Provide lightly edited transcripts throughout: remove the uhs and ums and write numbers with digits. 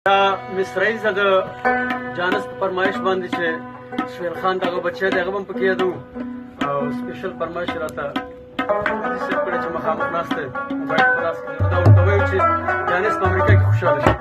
مصرعي زګه جانس په فرمایش باندې چې سهیل خان دغه بچی دی هغه هم پکې یادو او سپیشل فرمایش راته سیټ کړی چې مخامخ ناست دی موبایل په لاس کې دا ورته وایو چې جانس په امریکا کې خوشحاله شي.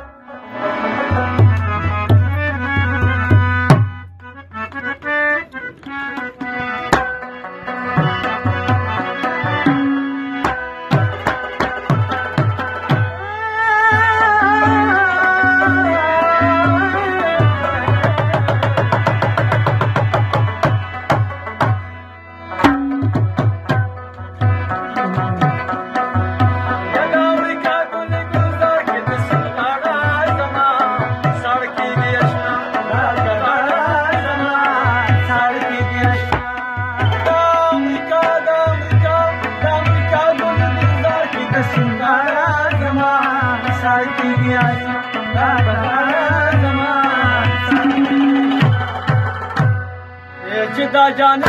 جدا جانا